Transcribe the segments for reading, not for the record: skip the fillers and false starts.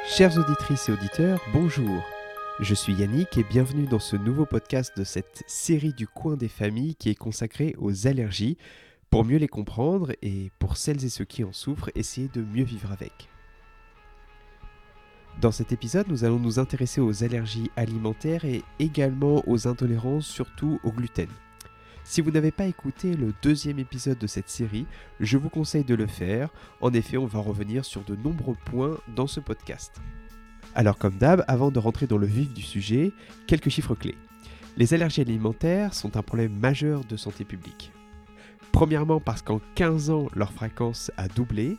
Chères auditrices et auditeurs, bonjour. Je suis Yannick et bienvenue dans ce nouveau podcast de cette série du coin des familles qui est consacrée aux allergies pour mieux les comprendre et pour celles et ceux qui en souffrent, essayer de mieux vivre avec. Dans cet épisode, nous allons nous intéresser aux allergies alimentaires et également aux intolérances, surtout au gluten. Si vous n'avez pas écouté le deuxième épisode de cette série, je vous conseille de le faire. En effet, on va revenir sur de nombreux points dans ce podcast. Alors comme d'hab, avant de rentrer dans le vif du sujet, quelques chiffres clés. Les allergies alimentaires sont un problème majeur de santé publique. Premièrement parce qu'en 15 ans, leur fréquence a doublé,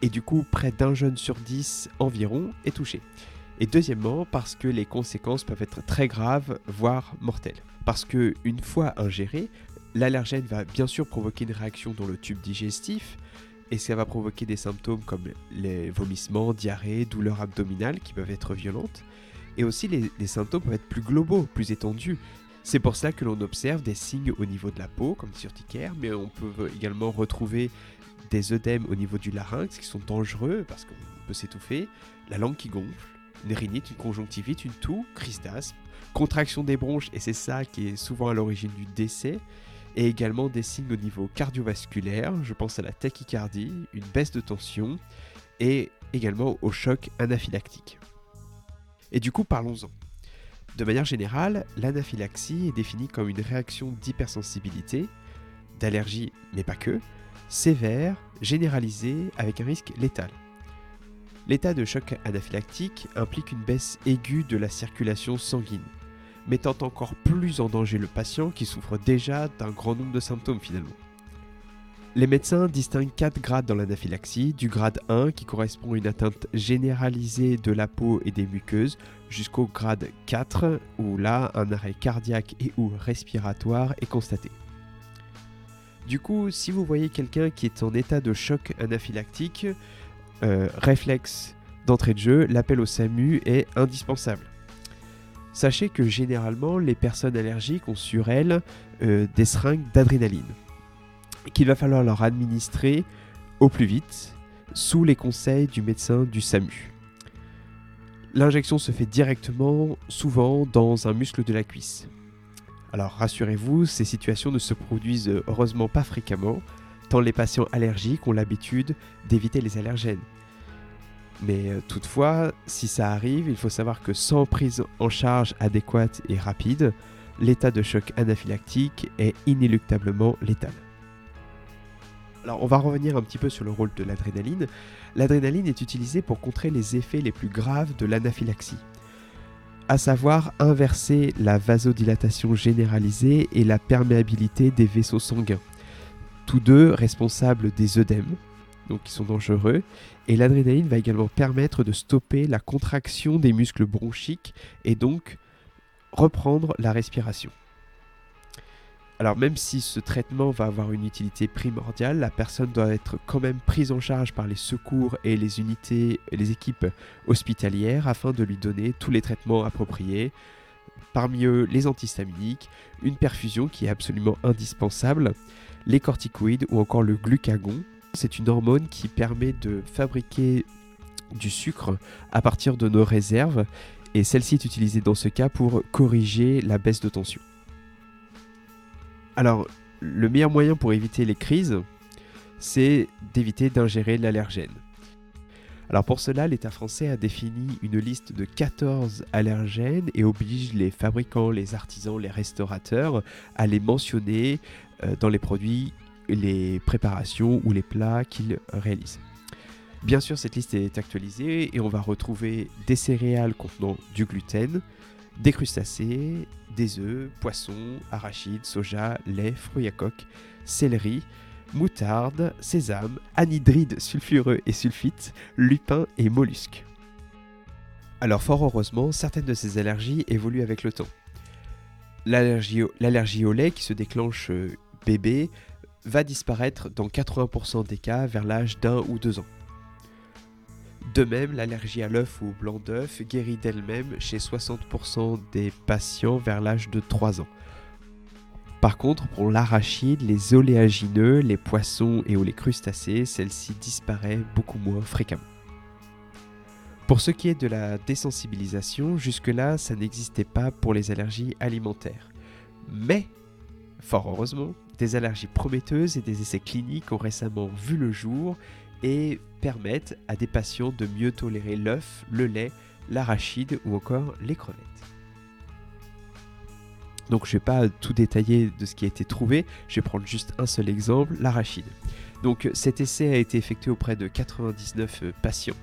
et du coup près d'un jeune sur 10 environ est touché. Et deuxièmement parce que les conséquences peuvent être très graves, voire mortelles. Parce qu'une fois ingéré, l'allergène va bien sûr provoquer une réaction dans le tube digestif, et ça va provoquer des symptômes comme les vomissements, diarrhées, douleurs abdominales qui peuvent être violentes. Et aussi les symptômes peuvent être plus globaux, plus étendus. C'est pour cela que l'on observe des signes au niveau de la peau, comme des urticaires, mais on peut également retrouver des œdèmes au niveau du larynx qui sont dangereux parce qu'on peut s'étouffer, la langue qui gonfle, une rhinite, une conjonctivite, une toux, crise d'asthme, contraction des bronches, et c'est ça qui est souvent à l'origine du décès, et également des signes au niveau cardiovasculaire, je pense à la tachycardie, une baisse de tension, et également au choc anaphylactique. Et du coup, parlons-en. De manière générale, l'anaphylaxie est définie comme une réaction d'hypersensibilité, d'allergie, mais pas que, sévère, généralisée, avec un risque létal. L'état de choc anaphylactique implique une baisse aiguë de la circulation sanguine, mettant encore plus en danger le patient qui souffre déjà d'un grand nombre de symptômes finalement. Les médecins distinguent 4 grades dans l'anaphylaxie, du grade 1 qui correspond à une atteinte généralisée de la peau et des muqueuses, jusqu'au grade 4 où là un arrêt cardiaque et ou respiratoire est constaté. Du coup, si vous voyez quelqu'un qui est en état de choc anaphylactique, réflexe d'entrée de jeu, l'appel au SAMU est indispensable. Sachez que généralement, les personnes allergiques ont sur elles des seringues d'adrénaline qu'il va falloir leur administrer au plus vite, sous les conseils du médecin du SAMU. L'injection se fait directement, souvent dans un muscle de la cuisse. Alors rassurez-vous, ces situations ne se produisent heureusement pas fréquemment, tant les patients allergiques ont l'habitude d'éviter les allergènes. Mais toutefois, si ça arrive, il faut savoir que sans prise en charge adéquate et rapide, l'état de choc anaphylactique est inéluctablement létal. Alors on va revenir un petit peu sur le rôle de l'adrénaline. L'adrénaline est utilisée pour contrer les effets les plus graves de l'anaphylaxie, à savoir inverser la vasodilatation généralisée et la perméabilité des vaisseaux sanguins, tous deux responsables des œdèmes, donc qui sont dangereux, et l'adrénaline va également permettre de stopper la contraction des muscles bronchiques et donc reprendre la respiration. Alors même si ce traitement va avoir une utilité primordiale, la personne doit être quand même prise en charge par les secours et les unités et les équipes hospitalières afin de lui donner tous les traitements appropriés, parmi eux les antihistaminiques, une perfusion qui est absolument indispensable, les corticoïdes ou encore le glucagon. C'est une hormone qui permet de fabriquer du sucre à partir de nos réserves et celle-ci est utilisée dans ce cas pour corriger la baisse de tension. Alors, le meilleur moyen pour éviter les crises, c'est d'éviter d'ingérer l'allergène. Alors pour cela, l'État français a défini une liste de 14 allergènes et oblige les fabricants, les artisans, les restaurateurs à les mentionner dans les produits, les préparations ou les plats qu'ils réalisent. Bien sûr, cette liste est actualisée et on va retrouver des céréales contenant du gluten, des crustacés, des œufs, poissons, arachides, soja, lait, fruits à coque, céleri, moutarde, sésame, anhydride sulfureux et sulfite, lupin et mollusques. Alors fort heureusement, certaines de ces allergies évoluent avec le temps. L'allergie au lait qui se déclenche bébé va disparaître dans 80% des cas vers l'âge d'1 ou 2 ans. De même, l'allergie à l'œuf ou au blanc d'œuf guérit d'elle-même chez 60% des patients vers l'âge de 3 ans. Par contre, pour l'arachide, les oléagineux, les poissons et ou les crustacés, celle-ci disparaît beaucoup moins fréquemment. Pour ce qui est de la désensibilisation, jusque-là, ça n'existait pas pour les allergies alimentaires. Mais, fort heureusement, des allergies prometteuses et des essais cliniques ont récemment vu le jour et permettent à des patients de mieux tolérer l'œuf, le lait, l'arachide ou encore les crevettes. Donc je ne vais pas tout détailler de ce qui a été trouvé, je vais prendre juste un seul exemple, l'arachide. Donc cet essai a été effectué auprès de 99 patients.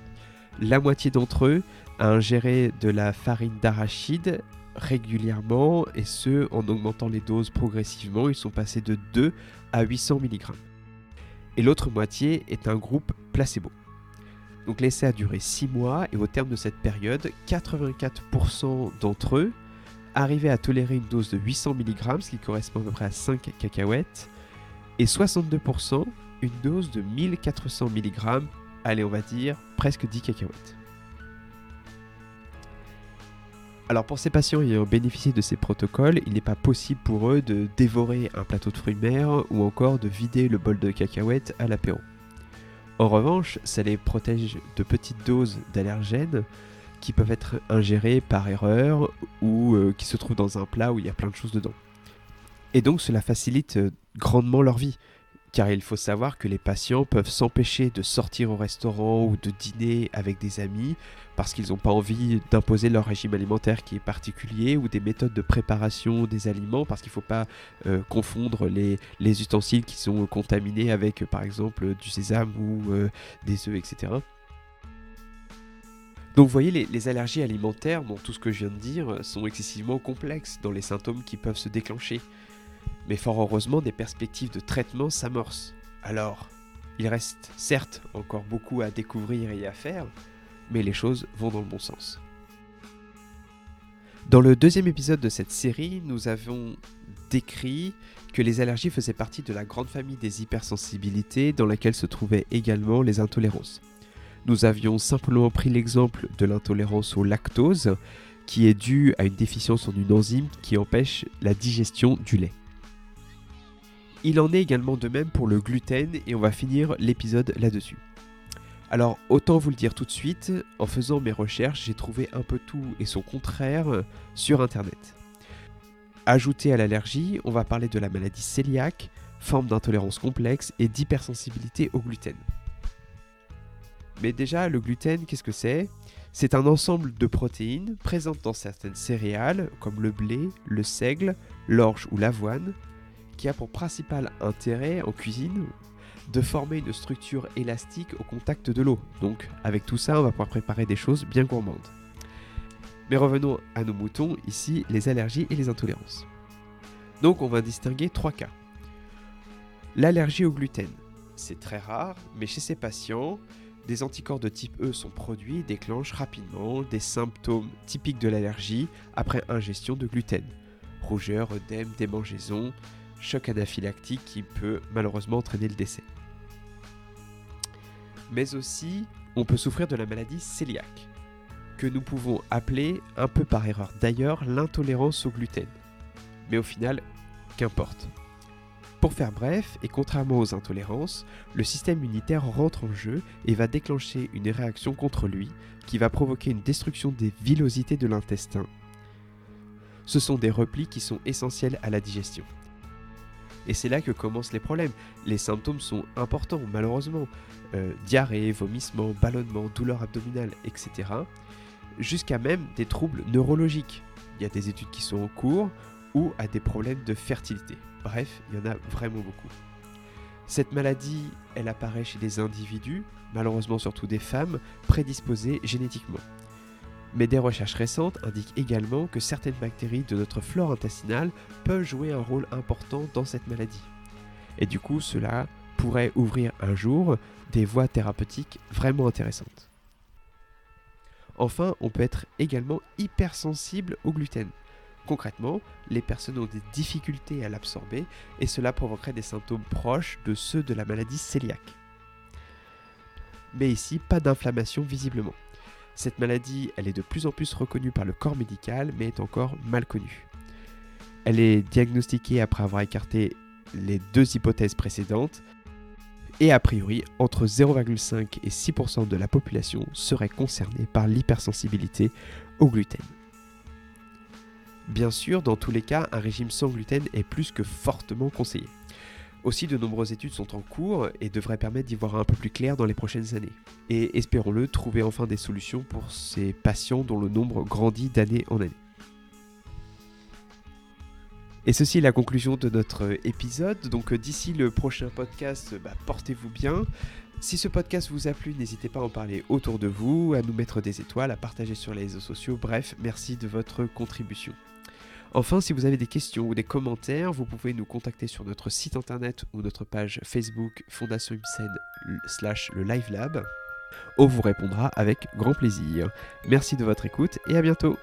La moitié d'entre eux a ingéré de la farine d'arachide régulièrement et ce en augmentant les doses progressivement, ils sont passés de 2 à 800 mg. Et l'autre moitié est un groupe placebo. Donc l'essai a duré 6 mois et au terme de cette période, 84% d'entre eux arrivaient à tolérer une dose de 800 mg, ce qui correspond à peu près à 5 cacahuètes, et 62% une dose de 1400 mg, allez on va dire presque 10 cacahuètes. Alors pour ces patients ayant bénéficié de ces protocoles, il n'est pas possible pour eux de dévorer un plateau de fruits de mer ou encore de vider le bol de cacahuètes à l'apéro. En revanche, ça les protège de petites doses d'allergènes qui peuvent être ingérées par erreur ou qui se trouvent dans un plat où il y a plein de choses dedans. Et donc cela facilite grandement leur vie, car il faut savoir que les patients peuvent s'empêcher de sortir au restaurant ou de dîner avec des amis parce qu'ils n'ont pas envie d'imposer leur régime alimentaire qui est particulier ou des méthodes de préparation des aliments parce qu'il ne faut pas confondre les ustensiles qui sont contaminés avec par exemple du sésame ou des œufs, etc. Donc vous voyez, les allergies alimentaires, dans tout ce que je viens de dire, sont excessivement complexes dans les symptômes qui peuvent se déclencher. Mais fort heureusement, des perspectives de traitement s'amorcent. Alors, il reste certes encore beaucoup à découvrir et à faire, mais les choses vont dans le bon sens. Dans le deuxième épisode de cette série, nous avons décrit que les allergies faisaient partie de la grande famille des hypersensibilités dans laquelle se trouvaient également les intolérances. Nous avions simplement pris l'exemple de l'intolérance au lactose, qui est due à une déficience en une enzyme qui empêche la digestion du lait. Il en est également de même pour le gluten et on va finir l'épisode là-dessus. Alors autant vous le dire tout de suite, en faisant mes recherches, j'ai trouvé un peu tout et son contraire sur internet. Ajouté à l'allergie, on va parler de la maladie cœliaque, forme d'intolérance complexe et d'hypersensibilité au gluten. Mais déjà, le gluten, qu'est-ce que c'est ? C'est un ensemble de protéines présentes dans certaines céréales comme le blé, le seigle, l'orge ou l'avoine, qui a pour principal intérêt en cuisine de former une structure élastique au contact de l'eau. Donc avec tout ça, on va pouvoir préparer des choses bien gourmandes. Mais revenons à nos moutons, ici les allergies et les intolérances. Donc on va distinguer 3 cas. L'allergie au gluten, c'est très rare, mais chez ces patients, des anticorps de type E sont produits et déclenchent rapidement des symptômes typiques de l'allergie après ingestion de gluten. Rougeur, œdème, démangeaison, choc anaphylactique qui peut malheureusement entraîner le décès. Mais aussi, on peut souffrir de la maladie cœliaque, que nous pouvons appeler, un peu par erreur d'ailleurs, l'intolérance au gluten. Mais au final, qu'importe. Pour faire bref, et contrairement aux intolérances, le système immunitaire rentre en jeu et va déclencher une réaction contre lui qui va provoquer une destruction des villosités de l'intestin. Ce sont des replis qui sont essentiels à la digestion. Et c'est là que commencent les problèmes. Les symptômes sont importants, malheureusement. Diarrhée, vomissement, ballonnement, douleur abdominale, etc. Jusqu'à même des troubles neurologiques. Il y a des études qui sont en cours ou à des problèmes de fertilité. Bref, il y en a vraiment beaucoup. Cette maladie, elle apparaît chez des individus, malheureusement surtout des femmes, prédisposées génétiquement. Mais des recherches récentes indiquent également que certaines bactéries de notre flore intestinale peuvent jouer un rôle important dans cette maladie. Et du coup, cela pourrait ouvrir un jour des voies thérapeutiques vraiment intéressantes. Enfin, on peut être également hypersensible au gluten. Concrètement, les personnes ont des difficultés à l'absorber et cela provoquerait des symptômes proches de ceux de la maladie cœliaque. Mais ici, pas d'inflammation visiblement. Cette maladie, elle est de plus en plus reconnue par le corps médical, mais est encore mal connue. Elle est diagnostiquée après avoir écarté les 2 hypothèses précédentes, Et a priori, entre 0,5 et 6% de la population serait concernée par l'hypersensibilité au gluten. Bien sûr, dans tous les cas, un régime sans gluten est plus que fortement conseillé. Aussi, de nombreuses études sont en cours et devraient permettre d'y voir un peu plus clair dans les prochaines années. Et espérons-le, trouver enfin des solutions pour ces patients dont le nombre grandit d'année en année. Et ceci est la conclusion de notre épisode. Donc d'ici le prochain podcast, portez-vous bien. Si ce podcast vous a plu, n'hésitez pas à en parler autour de vous, à nous mettre des étoiles, à partager sur les réseaux sociaux. Bref, merci de votre contribution. Enfin, si vous avez des questions ou des commentaires, vous pouvez nous contacter sur notre site internet ou notre page Facebook Fondation Ipsen /le Live Lab. On vous répondra avec grand plaisir. Merci de votre écoute et à bientôt.